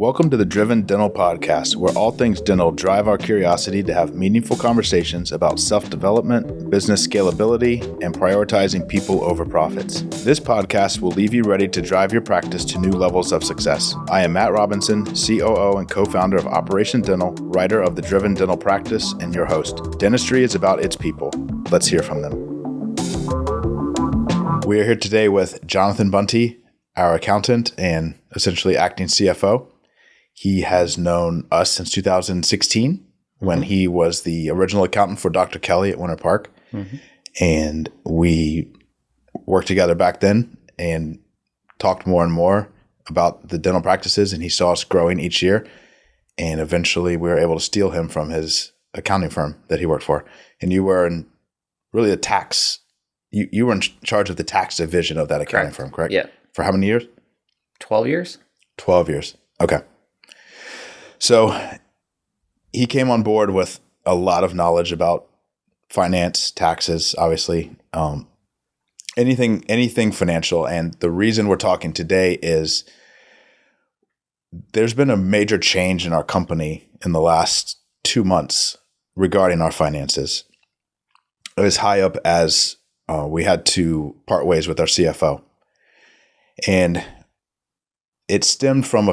Welcome to the Driven Dental Podcast, where all things dental drive our curiosity to have meaningful conversations about self-development, business scalability, and prioritizing people over profits. This podcast will leave you ready to drive your practice to new levels of success. I am Matt Robinson, COO and co-founder of Operation Dental, writer of the Driven Dental Practice, and your host. Dentistry is about its people. Let's hear from them. We are here today with Jonathan Bunty, our accountant and essentially acting CFO. He has known us since 2016 when he was the original accountant for Dr. Kelly at Winter Park. And we worked together back then and talked more and more about the dental practices, and he saw us growing each year. And eventually we were able to steal him from his accounting firm that he worked for. And you were in really a tax, you were in charge of the tax division of that accounting firm, correct? Yeah. For how many years? 12 years. 12 years. Okay. So he came on board with a lot of knowledge about finance, taxes, obviously, anything financial. And the reason we're talking today is there's been a major change in our company in the last 2 months regarding our finances. As high up as we had to part ways with our CFO. And it stemmed from a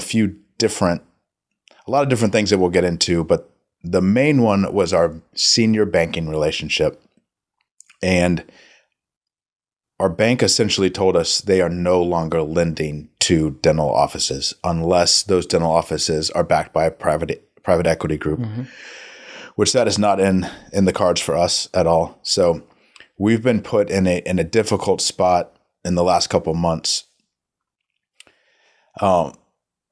lot of different things that we'll get into, but the main one was our senior banking relationship. And our bank essentially told us they are no longer lending to dental offices unless those dental offices are backed by a private equity group, which that is not in the cards for us at all. So we've been put in a difficult spot in the last couple of months.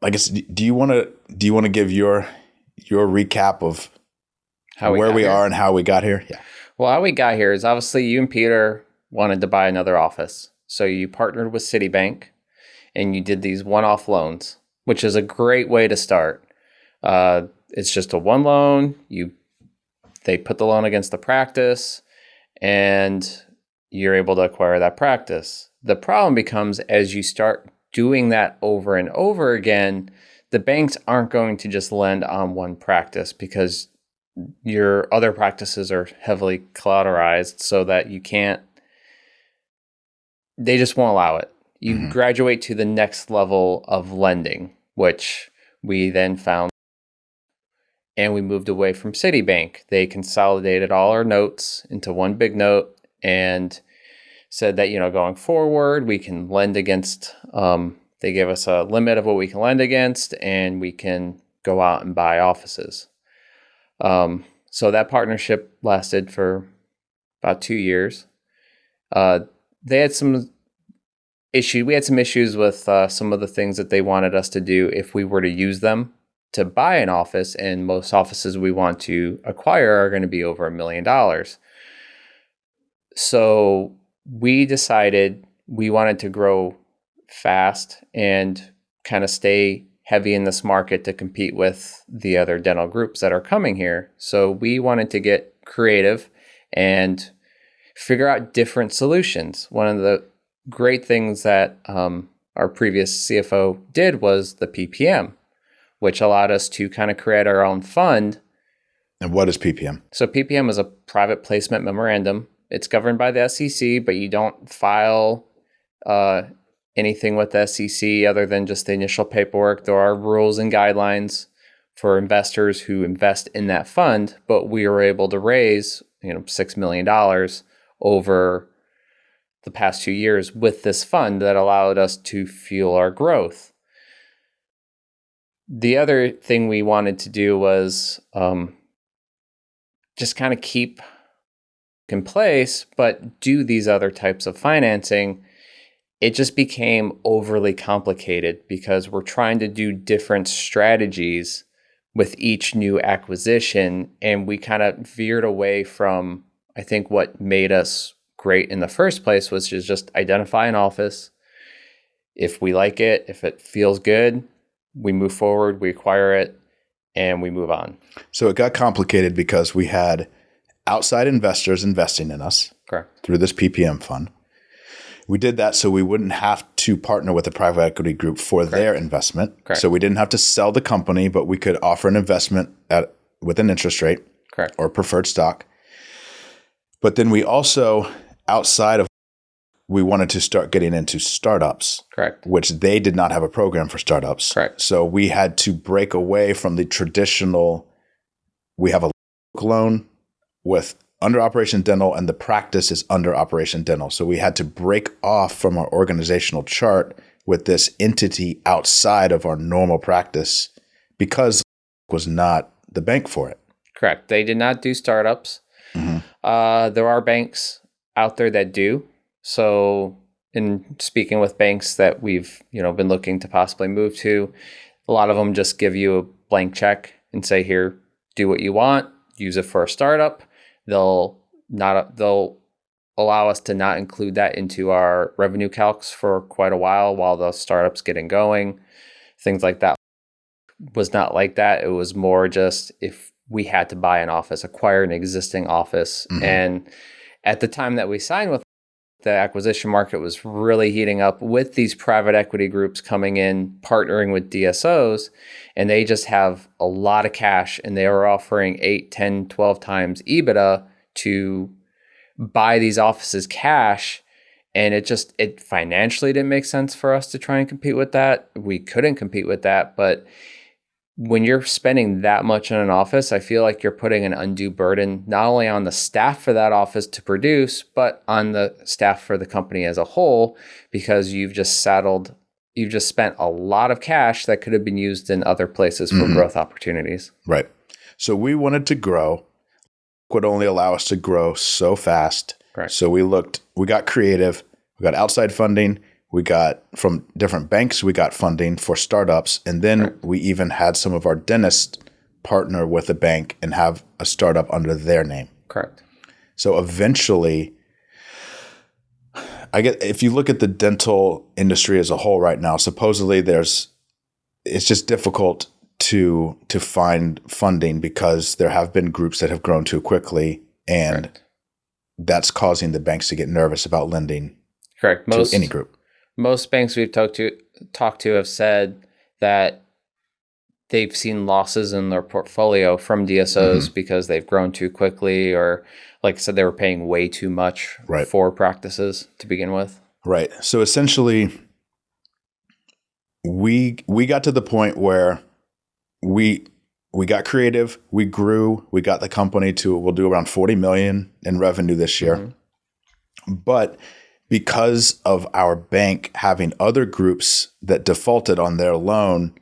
I guess, do you want to give your recap of where we are and how we got here? Yeah. Well, how we got here is obviously you and Peter wanted to buy another office. So you partnered with Citibank and you did these one-off loans, which is a great way to start. It's just a one loan. They put the loan against the practice and you're able to acquire that practice. The problem becomes as you start doing that over and over again, the banks aren't going to just lend on one practice because your other practices are heavily collateralized so that they just won't allow it. You graduate to the next level of lending, which we then found, and we moved away from Citibank. They consolidated all our notes into one big note and said that, going forward, we can lend against, they gave us a limit of what we can lend against and we can go out and buy offices. So that partnership lasted for about 2 years. They had some issues. We had some issues with some of the things that they wanted us to do if we were to use them to buy an office, and most offices we want to acquire are going to be over $1 million. So we decided we wanted to grow fast and kind of stay heavy in this market to compete with the other dental groups that are coming here. So we wanted to get creative and figure out different solutions. One of the great things that our previous CFO did was the PPM, which allowed us to kind of create our own fund. And what is PPM? So PPM is a private placement memorandum. It's governed by the SEC, but you don't file anything with the SEC other than just the initial paperwork. There are rules and guidelines for investors who invest in that fund, but we were able to raise $6 million over the past 2 years with this fund that allowed us to fuel our growth. The other thing we wanted to do was just kind of keep in place, but do these other types of financing. It just became overly complicated because we're trying to do different strategies with each new acquisition. And we kind of veered away from, I think, what made us great in the first place, was to just identify an office. If we like it, if it feels good, we move forward, we acquire it, and we move on. So it got complicated because we had outside investors investing in us. Correct. Through this PPM fund. We did that so we wouldn't have to partner with a private equity group for their investment. Correct. So we didn't have to sell the company, but we could offer an investment with an interest rate. Correct. Or preferred stock. But then we also, we wanted to start getting into startups. Correct. Which they did not have a program for startups. Correct. So we had to break away from the traditional, we have a loan with under Operation Dental and the practice is under Operation Dental. So we had to break off from our organizational chart with this entity outside of our normal practice because was not the bank for it. Correct. They did not do startups. Mm-hmm. There are banks out there that do. So in speaking with banks that we've been looking to possibly move to, a lot of them just give you a blank check and say, here, do what you want, use it for a startup. They'll allow us to not include that into our revenue calcs for quite a while the startup's getting going. Things like that was not like that. It was more just if we had to buy an office, acquire an existing office. Mm-hmm. And at the time that we signed with, the acquisition market was really heating up with these private equity groups coming in, partnering with DSOs, and they just have a lot of cash and they were offering 8, 10, 12 times EBITDA to buy these offices cash. And it financially didn't make sense for us to try and compete with that. We couldn't compete with that, but when you're spending that much in an office, I feel like you're putting an undue burden not only on the staff for that office to produce, but on the staff for the company as a whole, because you've just spent a lot of cash that could have been used in other places for growth opportunities. Right. So we wanted to grow, would only allow us to grow so fast. Correct. So we got creative, we got outside funding. We got from different banks, we got funding for startups. And then we even had some of our dentists partner with a bank and have a startup under their name. Correct. So eventually, if you look at the dental industry as a whole right now, supposedly it's just difficult to find funding because there have been groups that have grown too quickly. And that's causing the banks to get nervous about lending to any group. Most banks we've talked to have said that they've seen losses in their portfolio from DSOs because they've grown too quickly, or like I said, they were paying way too much for practices to begin with. Right. So essentially, we got to the point where we got creative, we grew, we got the company to, we'll do around 40 million in revenue this year. But because of our bank having other groups that defaulted on their loan,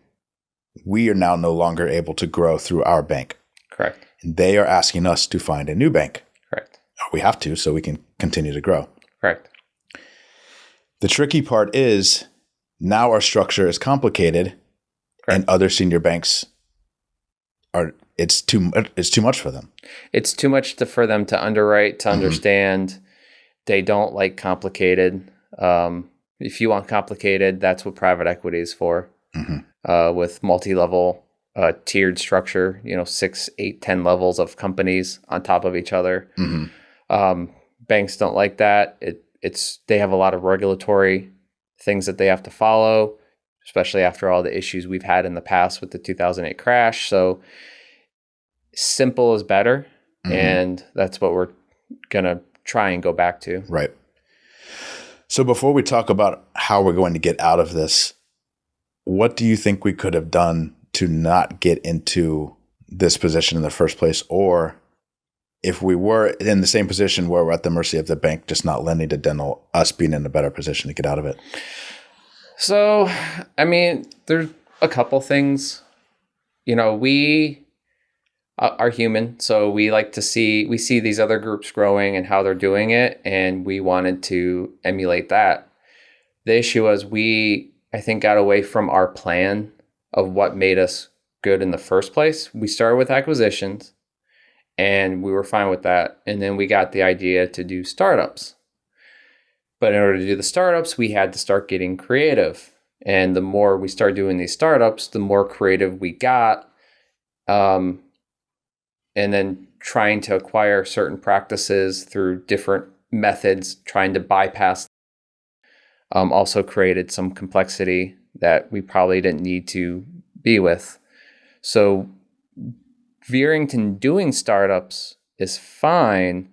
we are now no longer able to grow through our bank. Correct. And they are asking us to find a new bank. Correct. We have to so we can continue to grow. Correct. The tricky part is now our structure is complicated and other senior banks it's too much for them. It's too much for them to underwrite, to understand. They don't like complicated. If you want complicated, that's what private equity is for. With multi-level tiered structure, 6, 8, 10 levels of companies on top of each other. Banks don't like that. They have a lot of regulatory things that they have to follow, especially after all the issues we've had in the past with the 2008 crash. So simple is better. And that's what we're going to try and go back to. Right. So before we talk about how we're going to get out of this, what do you think we could have done to not get into this position in the first place? Or if we were in the same position where we're at the mercy of the bank, just not lending to dental, us being in a better position to get out of it? So, I mean, there's a couple things. We are human, so we see these other groups growing and how they're doing it, and we wanted to emulate that. The issue was I think, got away from our plan of what made us good in the first place. We started with acquisitions, and we were fine with that, and then we got the idea to do startups. But in order to do the startups, we had to start getting creative, and the more we started doing these startups, the more creative we got. And then trying to acquire certain practices through different methods, trying to bypass also created some complexity that we probably didn't need to be with. So veering to doing startups is fine.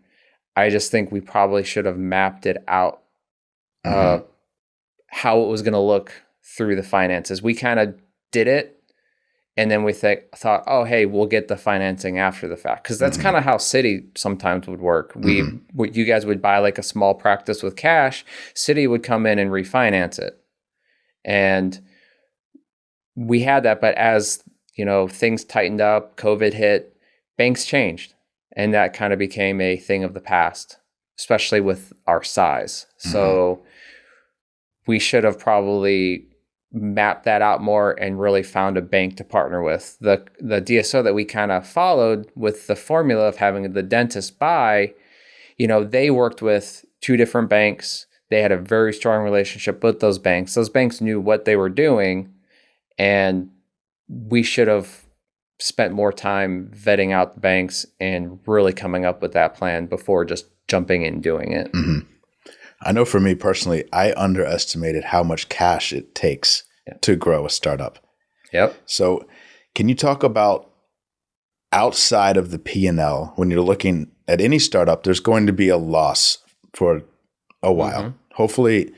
I just think we probably should have mapped it out, how it was going to look through the finances. We kind of did it, and then we thought, oh, hey, we'll get the financing after the fact. Because that's kind of how City sometimes would work. You guys would buy like a small practice with cash. City would come in and refinance it. And we had that. But as, things tightened up, COVID hit, banks changed. And that kind of became a thing of the past, especially with our size. So we should have probably mapped that out more and really found a bank to partner with. The DSO that we kind of followed with the formula of having the dentist buy, they worked with 2 different banks. They had a very strong relationship with those banks. Those banks knew what they were doing, and we should have spent more time vetting out the banks and really coming up with that plan before just jumping in and doing it. I know for me personally, I underestimated how much cash it takes to grow a startup. Yep. So can you talk about outside of the P&L, when you're looking at any startup, there's going to be a loss for a while. Hopefully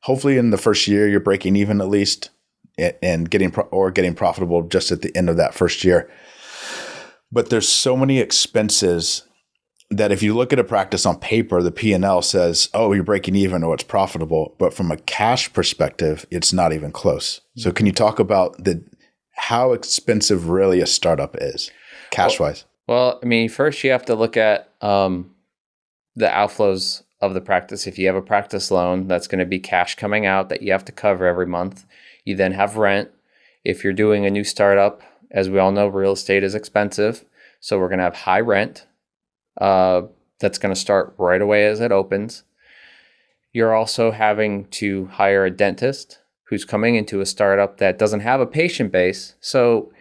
in the first year, you're breaking even at least and getting profitable just at the end of that first year. But there's so many expenses that if you look at a practice on paper, the P&L says, oh, you're breaking even or it's profitable. But from a cash perspective, it's not even close. So can you talk about how expensive really a startup is cash-wise? Well, first you have to look at the outflows of the practice. If you have a practice loan, that's going to be cash coming out that you have to cover every month. You then have rent. If you're doing a new startup, as we all know, real estate is expensive. So we're going to have high rent. That's going to start right away as it opens. You're also having to hire a dentist who's coming into a startup that doesn't have a patient base. So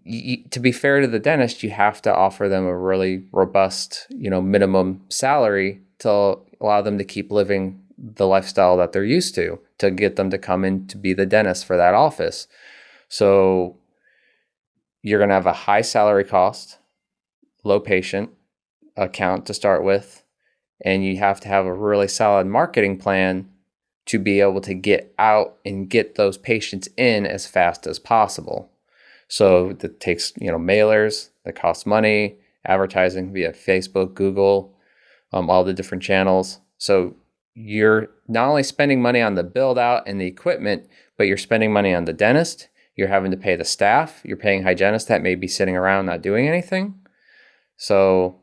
to be fair to the dentist, you have to offer them a really robust, minimum salary to allow them to keep living the lifestyle that they're used to get them to come in to be the dentist for that office. So you're going to have a high salary cost, low patient account to start with, and you have to have a really solid marketing plan to be able to get out and get those patients in as fast as possible. So that takes, mailers that cost money, advertising via Facebook, Google, all the different channels. So you're not only spending money on the build out and the equipment, but you're spending money on the dentist. You're having to pay the staff. You're paying hygienists that may be sitting around not doing anything. So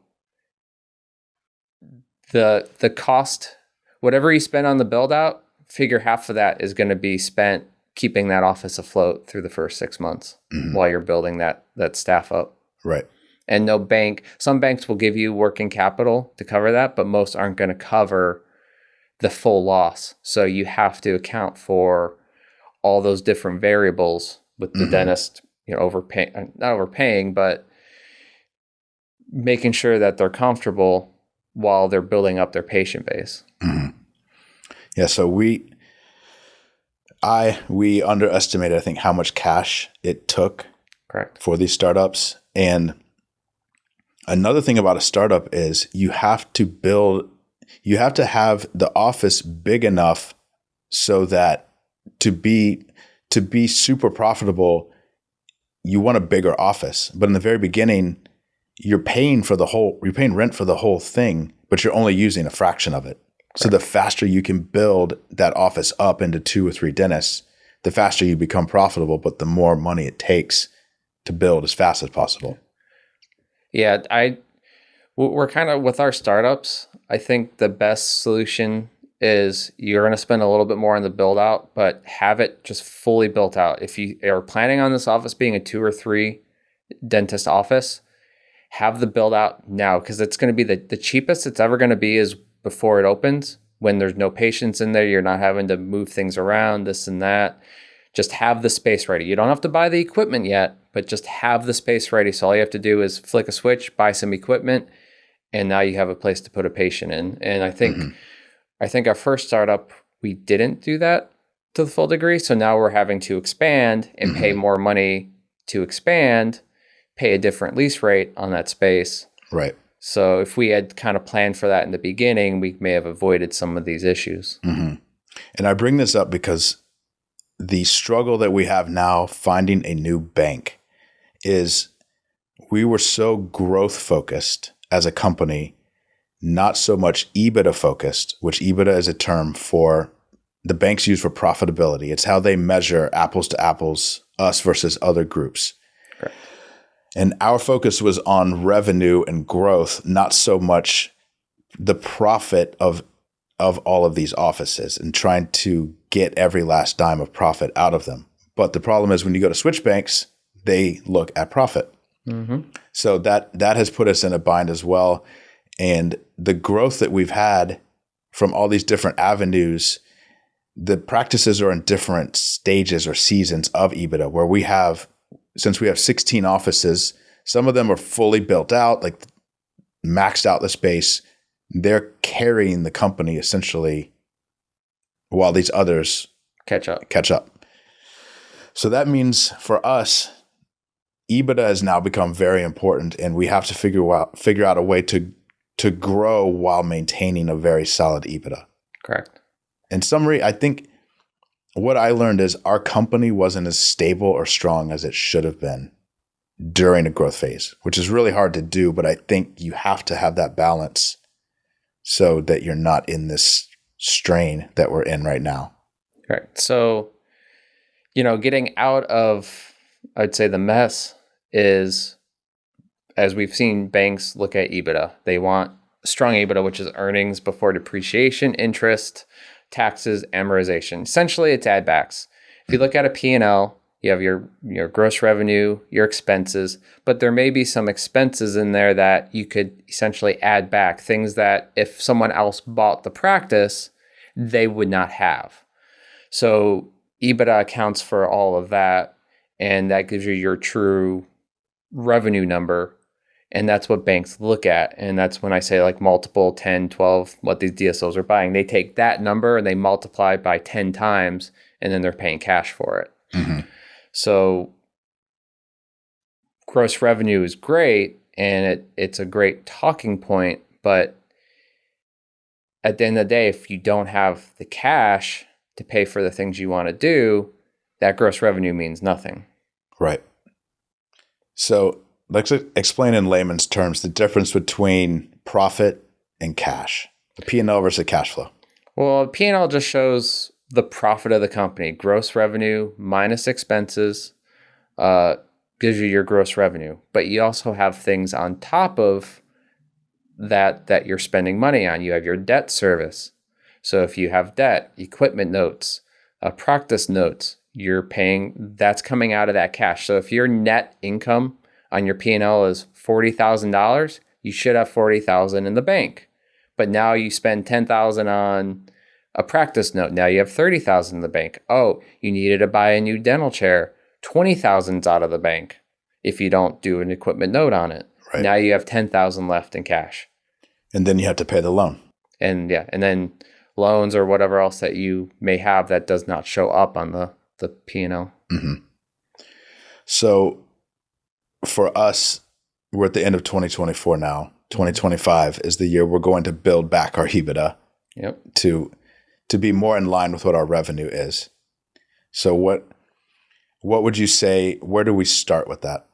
the cost, whatever you spend on the build out, figure half of that is going to be spent keeping that office afloat through the first 6 months while you're building that staff up. Right. And some banks will give you working capital to cover that, but most aren't going to cover the full loss. So you have to account for all those different variables with the dentist, not overpaying, but making sure that they're comfortable while they're building up their patient base. Yeah. So we underestimated, I think, how much cash it took for these startups. And another thing about a startup is you have to have the office big enough so that to be super profitable, you want a bigger office. But in the very beginning, you're paying rent for the whole thing, but you're only using a fraction of it. So the faster you can build that office up into 2 or 3 dentists, the faster you become profitable, but the more money it takes to build as fast as possible. Yeah, we're kind of, with our startups, I think the best solution is you're going to spend a little bit more on the build out, but have it just fully built out. If you are planning on this office being a 2 or 3 dentist office, have the build out now, because it's going to be the cheapest it's ever going to be is before it opens, when there's no patients in there. You're not having to move things around, this and that. Just have the space ready. You don't have to buy the equipment yet, but just have the space ready. So all you have to do is flick a switch, buy some equipment, and now you have a place to put a patient in. And I think our first startup, we didn't do that to the full degree. So now we're having to expand and pay more money to expand, pay a different lease rate on that space. Right. So if we had kind of planned for that in the beginning, we may have avoided some of these issues. And I bring this up because the struggle that we have now finding a new bank is we were so growth focused as a company, not so much EBITDA focused, which EBITDA is a term for the banks use for profitability. It's how they measure apples to apples, us versus other groups. Correct. And our focus was on revenue and growth, not so much the profit of all of these offices and trying to get every last dime of profit out of them. But the problem is when you go to switch banks, they look at profit. So that has put us in a bind as well. And the growth that we've had from all these different avenues, the practices are in different stages or seasons of EBITDA, where since we have 16 offices, some of them are fully built out, like maxed out the space. They're carrying the company essentially while these others catch up. So that means for us, EBITDA has now become very important, and we have to figure out a way to grow while maintaining a very solid EBITDA. Correct. In summary, I think what I learned is our company wasn't as stable or strong as it should have been during a growth phase, which is really hard to do, but I think you have to have that balance so that you're not in this strain that we're in right now. Right. So, getting out of, I'd say, the mess is, as we've seen banks look at EBITDA, they want strong EBITDA, which is earnings before depreciation, interest, taxes, amortization. Essentially, it's add backs. If you look at a P&L, you have your gross revenue, your expenses, but there may be some expenses in there that you could essentially add back, things that if someone else bought the practice, they would not have. So EBITDA accounts for all of that, and that gives you your true revenue number. And that's what banks look at. And that's when I say like multiple 10, 12, what these DSOs are buying. They take that number and they multiply it by 10 times, and then they're paying cash for it. So gross revenue is great, and it's a great talking point. But at the end of the day, if you don't have the cash to pay for the things you want to do, that gross revenue means nothing. Right. So let's explain in layman's terms the difference between profit and cash, the P&L versus cash flow. Well, P&L just shows the profit of the company. Gross revenue minus expenses gives you your gross revenue. But you also have things on top of that you're spending money on. You have your debt service. So if you have debt, equipment notes, practice notes, you're paying, that's coming out of that cash. So if your net income on your P&L is $40,000, you should have $40,000 in the bank. But now you spend $10,000 on a practice note. Now you have $30,000 in the bank. Oh, you needed to buy a new dental chair. $20,000's out of the bank if you don't do an equipment note on it. Right. Now you have $10,000 left in cash. And then you have to pay the loan. And then loans or whatever else that you may have that does not show up on the P&L. So for us, we're at the end of 2024 now. 2025 is the year we're going to build back our EBITDA to be more in line with what our revenue is. So what would you say, where do we start with that?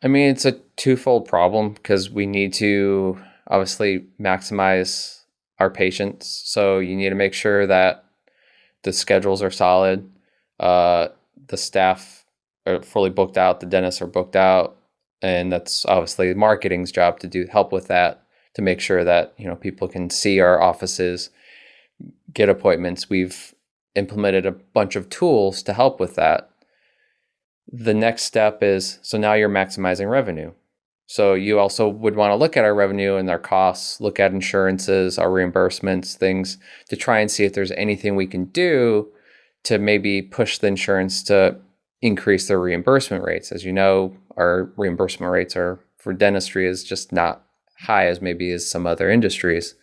I mean, it's a twofold problem because we need to obviously maximize our patients. So you need to make sure that the schedules are solid. The staff are fully booked out. The dentists are booked out. And that's obviously marketing's job to help with that, to make sure that, people can see our offices, get appointments. We've implemented a bunch of tools to help with that. The next step is, so now you're maximizing revenue. So you also would want to look at our revenue and our costs, look at insurances, our reimbursements, things to try and see if there's anything we can do to maybe push the insurance to increase their reimbursement rates. As you know, our reimbursement rates are for dentistry is just not high as maybe as some other industries.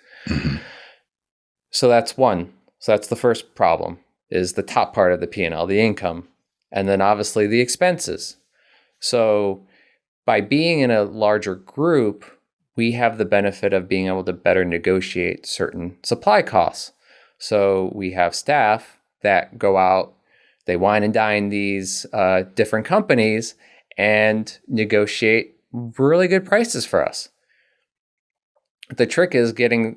So that's one. So that's the first problem, is the top part of the P&L, the income, and then obviously the expenses. So by being in a larger group, we have the benefit of being able to better negotiate certain supply costs. So we have staff that go out, they wine and dine these different companies and negotiate really good prices for us. The trick is getting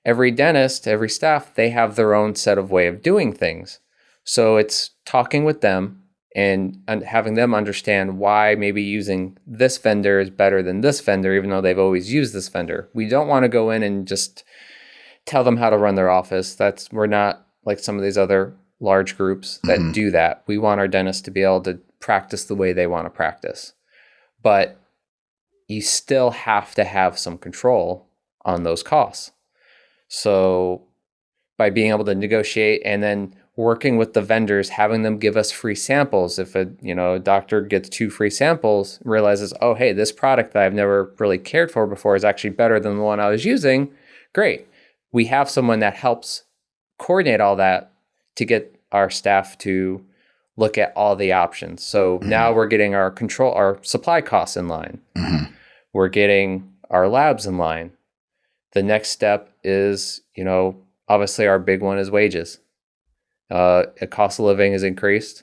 every dentist, every staff, they have their own set of way of doing things. So it's talking with them and having them understand why maybe using this vendor is better than this vendor, even though they've always used this vendor. We don't want to go in and just tell them how to run their office. We're not like some of these other large groups that do that. We want our dentists to be able to practice the way they want to practice. But you still have to have some control on those costs. So by being able to negotiate and then working with the vendors, having them give us free samples. If a doctor gets 2 free samples, realizes, oh, hey, this product that I've never really cared for before is actually better than the one I was using, great. We have someone that helps coordinate all that to get our staff to look at all the options. So now we're getting our supply costs in line. We're getting our labs in line. The next step is, obviously our big one is wages. The cost of living has increased,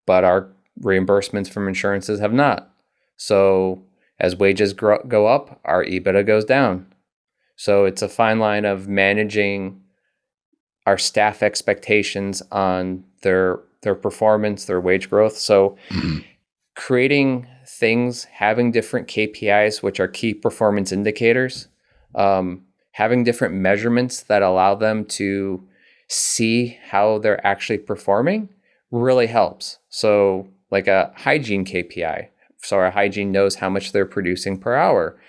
but our reimbursements from insurances have not. So as wages go up, our EBITDA goes down. So it's a fine line of managing our staff expectations on their performance, their wage growth. So creating things, having different KPIs, which are key performance indicators, having different measurements that allow them to see how they're actually performing really helps. So like a hygiene KPI. So our hygiene knows how much they're producing per hour.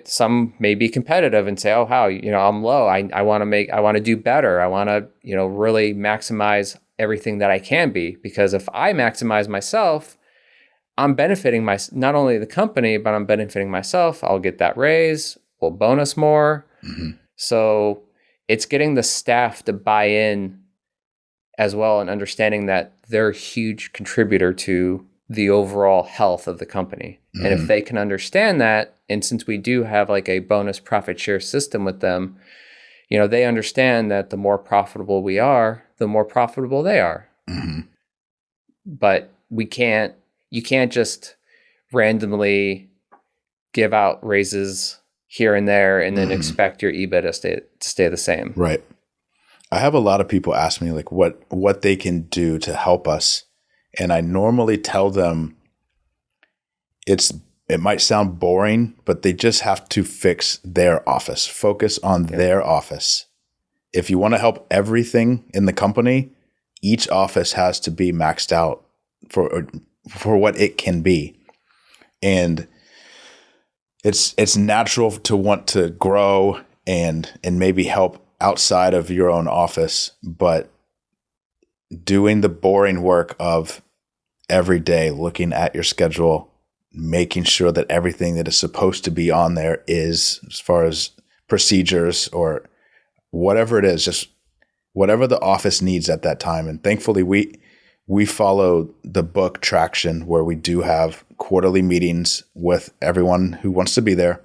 Some may be competitive and say, oh, how, I'm low. I want to do better. I want to, really maximize everything that I can be, because if I maximize myself, I'm benefiting not only the company, but I'm benefiting myself. I'll get that raise. We'll bonus more. So it's getting the staff to buy in as well and understanding that they're a huge contributor to the overall health of the company. And if they can understand that, and since we do have like a bonus profit share system with them, they understand that the more profitable we are, the more profitable they are. But you can't just randomly give out raises here and there and then expect your EBITDA to stay the same. Right. I have a lot of people ask me like what they can do to help us. And I normally tell them it might sound boring, but they just have to fix their office, focus on their office. If you want to help everything in the company, each office has to be maxed out for what it can be. And it's natural to want to grow and maybe help outside of your own office, but doing the boring work of every day, looking at your schedule, making sure that everything that is supposed to be on there is, as far as procedures or whatever it is, just whatever the office needs at that time. And thankfully we follow the book Traction, where we do have quarterly meetings with everyone who wants to be there.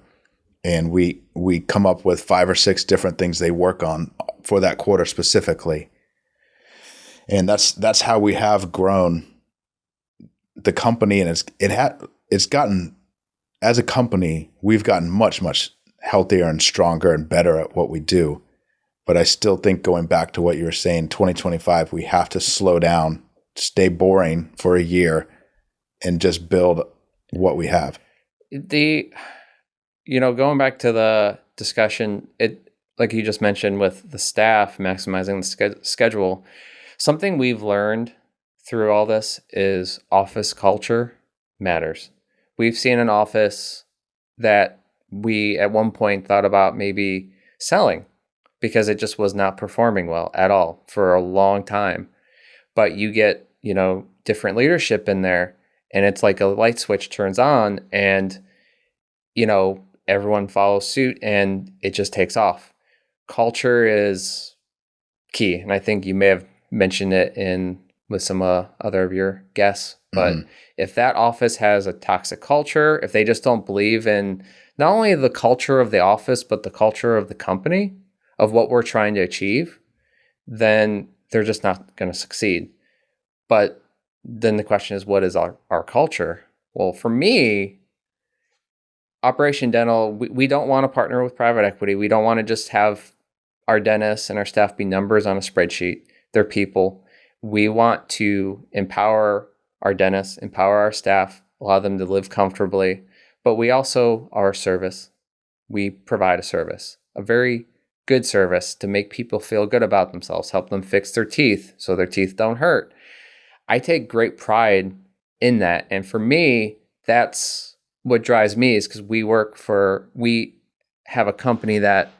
And we come up with 5 or 6 different things they work on for that quarter specifically. And that's how we have grown the company. And it's gotten, as a company, we've gotten much, much healthier and stronger and better at what we do. But I still think, going back to what you were saying, 2025, we have to slow down, stay boring for a year, and just build what we have. Going back to the discussion, like you just mentioned with the staff maximizing the schedule, something we've learned through all this is office culture matters. We've seen an office that we at one point thought about maybe selling because it just was not performing well at all for a long time. But you get, different leadership in there, and it's like a light switch turns on, and, everyone follows suit and it just takes off. Culture is key. And I think you may have mentioned it with some other of your guests. But if that office has a toxic culture, if they just don't believe in not only the culture of the office, but the culture of the company, of what we're trying to achieve, then they're just not going to succeed. But then the question is, what is our culture? Well, for me, Operation Dental, we don't want to partner with private equity. We don't want to just have our dentists and our staff be numbers on a spreadsheet. They're people. We want to empower our dentists, empower our staff, allow them to live comfortably. But we also are a service. We provide a service, a very good service to make people feel good about themselves, help them fix their teeth so their teeth don't hurt. I take great pride in that. And for me, that's what drives me, is because we have a company that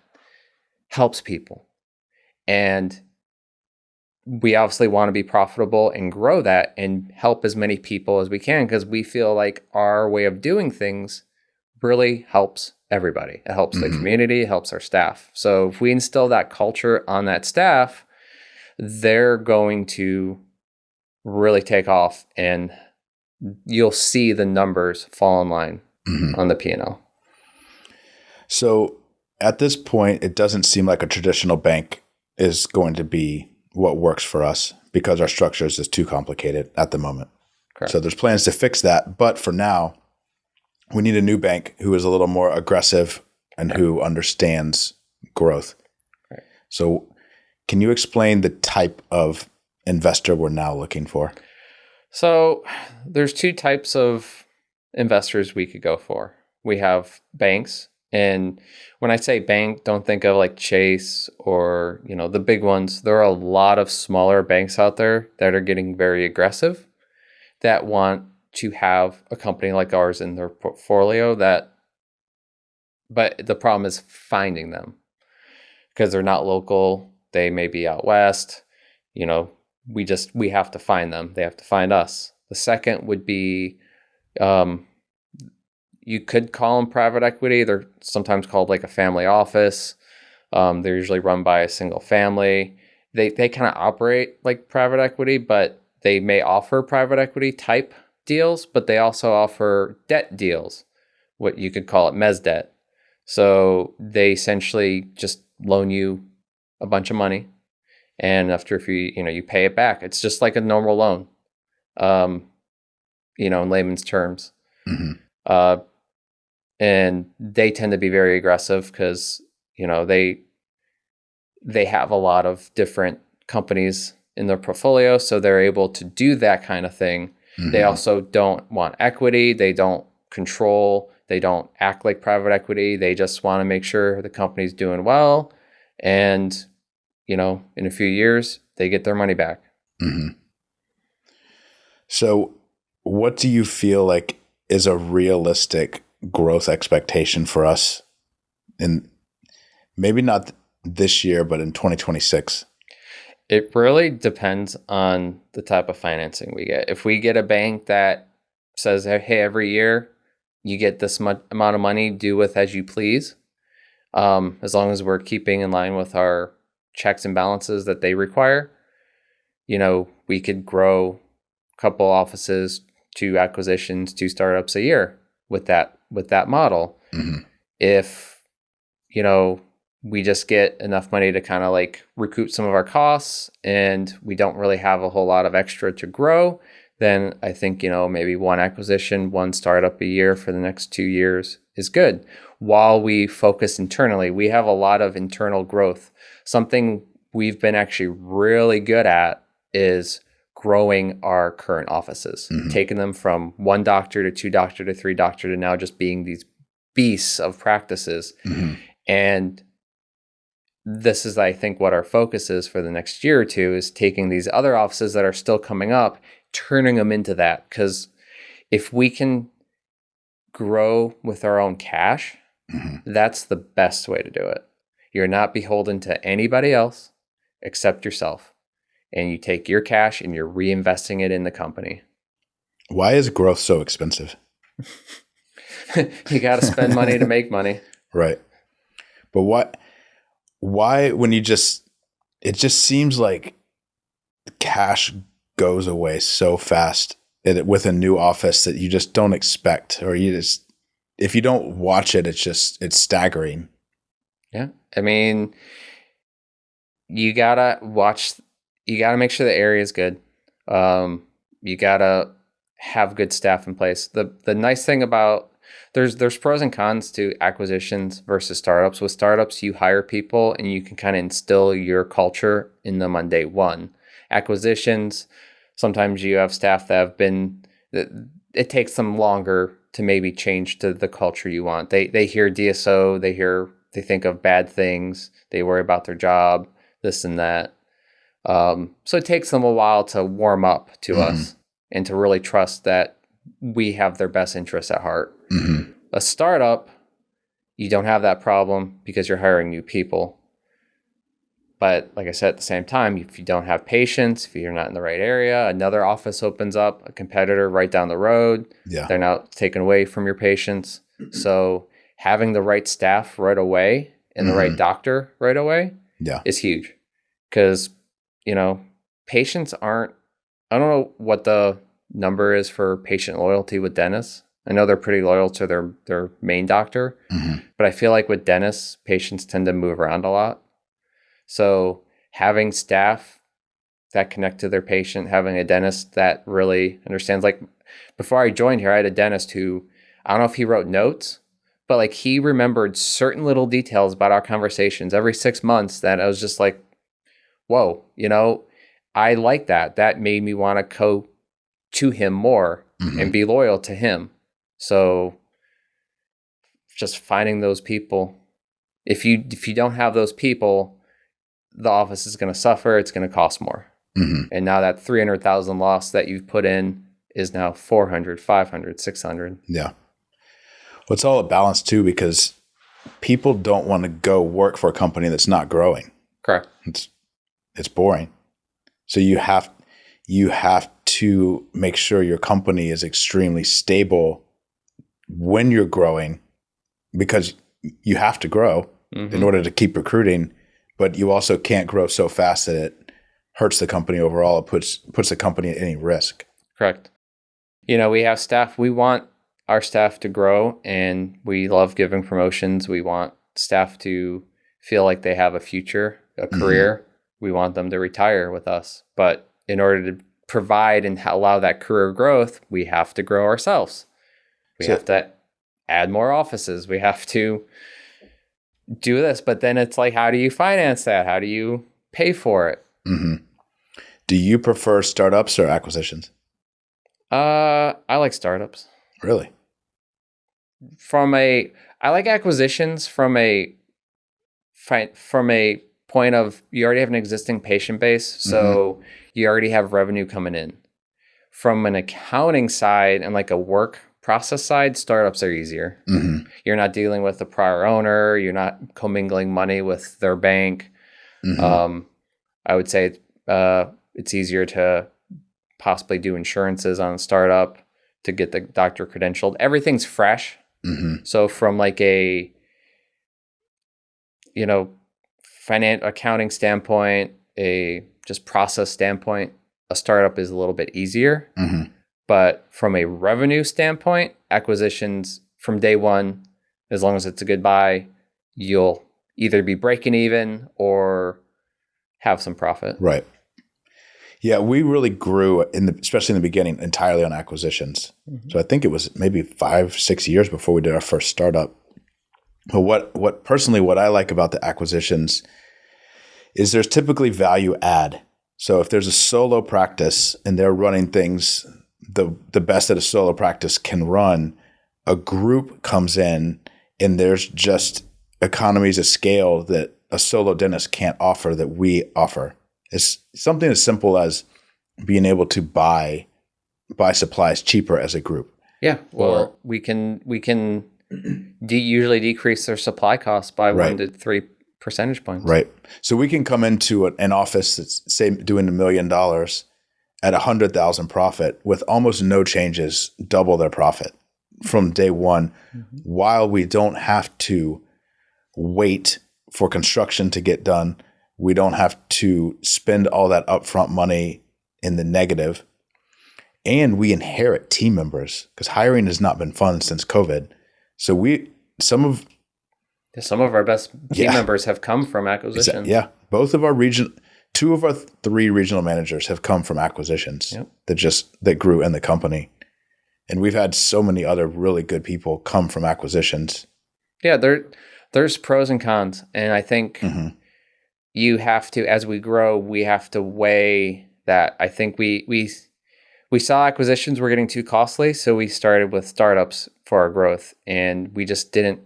helps people. And we obviously want to be profitable and grow that and help as many people as we can, because we feel like our way of doing things really helps everybody. It helps the community, it helps our staff. So if we instill that culture on that staff, they're going to really take off, and you'll see the numbers fall in line on the P&L. So at this point, it doesn't seem like a traditional bank is going to be what works for us, because our structure is just too complicated at the moment. Correct. So there's plans to fix that. But for now, we need a new bank who is a little more aggressive and who understands growth. Right. So can you explain the type of investor we're now looking for? So there's two types of investors we could go for. We have banks. And when I say bank, don't think of like Chase or, the big ones. There are a lot of smaller banks out there that are getting very aggressive, that want to have a company like ours in their portfolio. But the problem is finding them, because they're not local. They may be out west. We have to find them. They have to find us. The second would be, you could call them private equity. They're sometimes called like a family office. They're usually run by a single family. They kind of operate like private equity, but they may offer private equity type deals, but they also offer debt deals, what you could call it mezz debt. So they essentially just loan you a bunch of money, and after you pay it back, it's just like a normal loan, in layman's terms. And they tend to be very aggressive because, they have a lot of different companies in their portfolio. So they're able to do that kind of thing. They also don't want equity. They don't control. They don't act like private equity. They just want to make sure the company's doing well. And, in a few years, they get their money back. So what do you feel like is a realistic growth expectation for us in maybe not this year, but in 2026? It really depends on the type of financing we get. If we get a bank that says, hey, every year you get this amount of money, do with as you please, as long as we're keeping in line with our checks and balances that they require, we could grow a couple offices, 2 acquisitions, 2 startups a year with that model. If, we just get enough money to kind of like recoup some of our costs and we don't really have a whole lot of extra to grow, then I think, maybe 1 acquisition, 1 startup a year for the next 2 years is good. While we focus internally, we have a lot of internal growth. Something we've been actually really good at is growing our current offices, taking them from 1 doctor to 2 doctor to 3 doctor to now just being these beasts of practices. And this is, I think, what our focus is for the next year or two, is taking these other offices that are still coming up, turning them into that. Because if we can grow with our own cash, that's the best way to do it. You're not beholden to anybody else except yourself. And you take your cash and you're reinvesting it in the company. Why is growth so expensive? You got to spend money to make money. Right. But why, when you just it just seems like cash goes away so fast with a new office that you just don't expect, or if you don't watch it, it's staggering. Yeah. I mean, you gotta make sure the area is good. You gotta have good staff in place. The nice thing about there's pros and cons to acquisitions versus startups. With startups, you hire people and you can kind of instill your culture in them on day one. Acquisitions, sometimes you have staff that have been, it takes them longer to maybe change to the culture you want. They hear DSO, they think of bad things, they worry about their job, this and that. So it takes them a while to warm up to us and to really trust that we have their best interests at heart. Mm-hmm. A startup, you don't have that problem because you're hiring new people. But like I said, at the same time, if you don't have patience, if you're not in the right area, another office opens up, a competitor right down the road, they're now taken away from your patients. So having the right staff right away and the right doctor right away is huge. Because, patients aren't, I don't know what the number is for patient loyalty with dentists. I know they're pretty loyal to their main doctor, but I feel like with dentists, patients tend to move around a lot. So having staff that connect to their patient, having a dentist that really understands, like before I joined here, I had a dentist who, I don't know if he wrote notes, but like he remembered certain little details about our conversations every 6 months that I was just like, whoa, I like that. That made me want to go to him more and be loyal to him. So just finding those people, if you don't have those people, the office is going to suffer. It's going to cost more. And now that 300,000 loss that you've put in is now 400, 500, 600. Yeah. Well, it's all a balance too, because people don't want to go work for a company that's not growing. Correct. It's boring. So you have to make sure your company is extremely stable when you're growing, because you have to grow in order to keep recruiting, but you also can't grow so fast that it hurts the company overall. It puts the company at any risk. Correct. We have staff. We want our staff to grow, and we love giving promotions. We want staff to feel like they have a future, a career. We want them to retire with us. But in order to provide and allow that career growth, we have to grow ourselves. We have to add more offices. We have to do this. But then it's like, how do you finance that? How do you pay for it? Do you prefer startups or acquisitions? I like startups. Really? I like acquisitions from a point of, you already have an existing patient base, so you already have revenue coming in. From an accounting side and like a work process side, startups are easier. You're not dealing with the prior owner. You're not commingling money with their bank. I would say it's easier to possibly do insurances on a startup to get the doctor credentialed. Everything's fresh. So from like a accounting standpoint, a just process standpoint, a startup is a little bit easier. But from a revenue standpoint, acquisitions from day one, as long as it's a good buy, you'll either be breaking even or have some profit. Right. Yeah, we really grew especially in the beginning, entirely on acquisitions. So I think it was maybe 5-6 years before we did our first startup. But what I like about the acquisitions is there's typically value add. So if there's a solo practice and they're running things the best that a solo practice can run, a group comes in and there's just economies of scale that a solo dentist can't offer that we offer. It's something as simple as being able to buy supplies cheaper as a group. Yeah. Well, we can usually decrease their supply costs by 1 to 3 percentage points. Right. So we can come into an office that's, say, doing $1 million at 100,000 profit with almost no changes, double their profit from day one, while we don't have to wait for construction to get done. We don't have to spend all that upfront money in the negative. And we inherit team members because hiring has not been fun since COVID. So some of our best team members have come from acquisitions. Yeah. Two of our three regional managers have come from acquisitions that grew in the company. And we've had so many other really good people come from acquisitions. Yeah, there's pros and cons. And I think you have to, as we grow, we have to weigh that. I think we saw acquisitions were getting too costly, so we started with startups for our growth, and we just didn't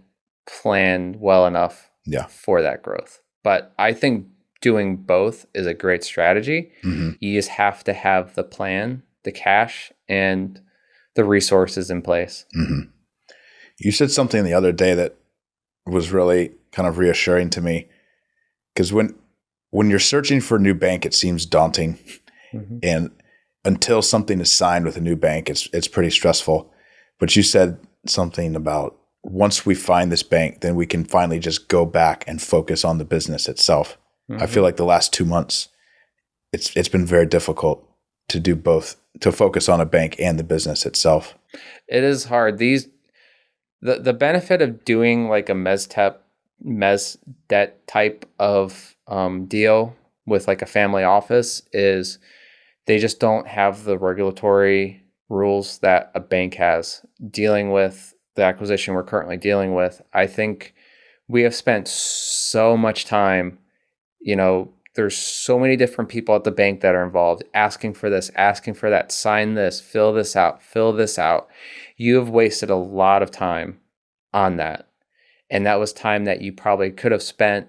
plan well enough for that growth. But I think doing both is a great strategy. You just have to have the plan, the cash, and the resources in place. You said something the other day that was really kind of reassuring to me, because when you're searching for a new bank, it seems daunting, and until something is signed with a new bank, it's pretty stressful. But you said something about once we find this bank, then we can finally just go back and focus on the business itself. I feel like the last 2 months, it's been very difficult to do both, to focus on a bank and the business itself. It is hard. The benefit of doing like a mezz debt type of deal with like a family office is they just don't have the regulatory rules that a bank has. Dealing with the acquisition we're currently dealing with, I think we have spent so much time, there's so many different people at the bank that are involved, asking for this, asking for that, sign this, fill this out, fill this out. You have wasted a lot of time on that. And that was time that you probably could have spent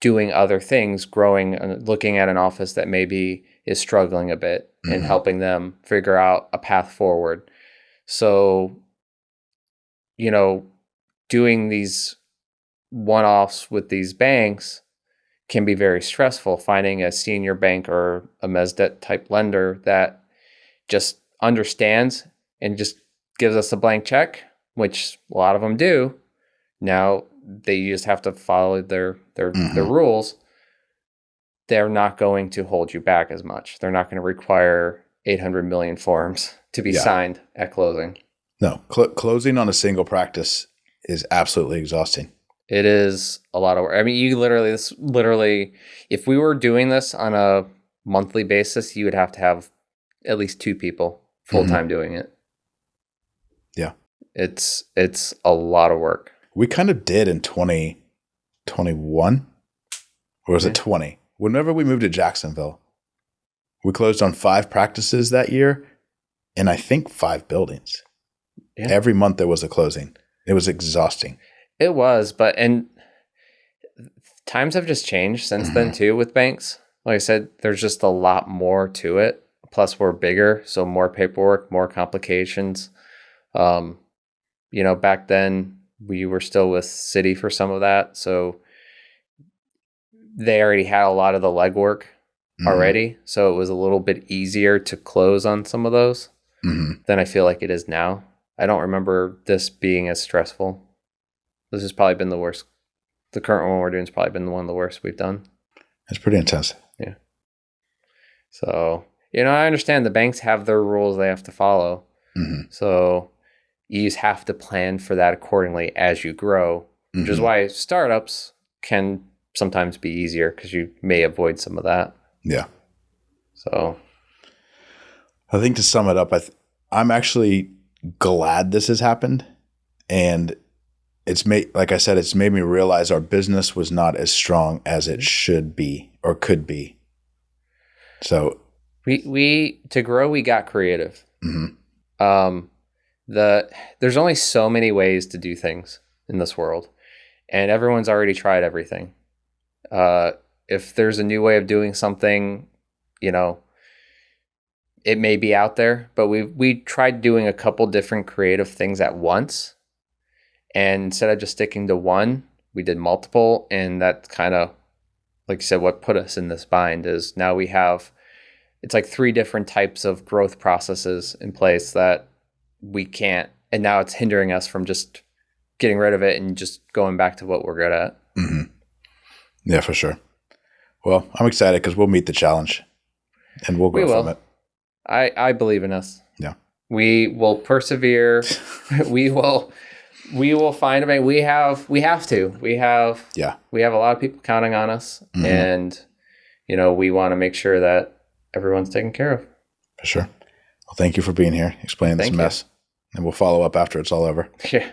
doing other things, growing and looking at an office that maybe is struggling a bit and helping them figure out a path forward. So, doing these one-offs with these banks can be very stressful. Finding a senior bank or a mezz debt type lender that just understands and just gives us a blank check, which a lot of them do. Now they just have to follow their rules. They're not going to hold you back as much. They're not going to require 800 million forms to be signed at closing. No, closing on a single practice is absolutely exhausting. It is a lot of work. I mean, this literally, if we were doing this on a monthly basis, you would have to have at least 2 people full-time doing it. Yeah. It's a lot of work. We kind of did in 2021, or was it 20? Whenever we moved to Jacksonville, we closed on 5 practices that year, and I think 5 buildings. Yeah. Every month there was a closing. It was exhausting. It was, and times have just changed since then too with banks. Like I said, there's just a lot more to it. Plus we're bigger, so more paperwork, more complications. Back then we were still with Citi for some of that, so they already had a lot of the legwork already, so it was a little bit easier to close on some of those than I feel like it is now. I don't remember this being as stressful. This has probably been the worst. The current one we're doing has probably been one of the worst we've done. It's pretty intense. Yeah. So, I understand the banks have their rules they have to follow. So you just have to plan for that accordingly as you grow, which is why startups can sometimes be easier because you may avoid some of that. Yeah. So I think to sum it up, I'm actually glad this has happened. And it's made me realize our business was not as strong as it should be or could be. So to grow, we got creative. There's only so many ways to do things in this world, and everyone's already tried everything. If there's a new way of doing something, it may be out there, but we tried doing a couple different creative things at once. And instead of just sticking to one, we did multiple. And that kind of, like you said, what put us in this bind is now it's like 3 different types of growth processes in place that we can't. And now it's hindering us from just getting rid of it and just going back to what we're good at. Yeah, for sure. Well, I'm excited because we'll meet the challenge and we'll grow from it. I believe in us. Yeah. We will persevere. we will find a way. We have to. We have a lot of people counting on us, and we want to make sure that everyone's taken care of. For sure. Well, thank you for being here, explaining this mess. And we'll follow up after it's all over. Yeah.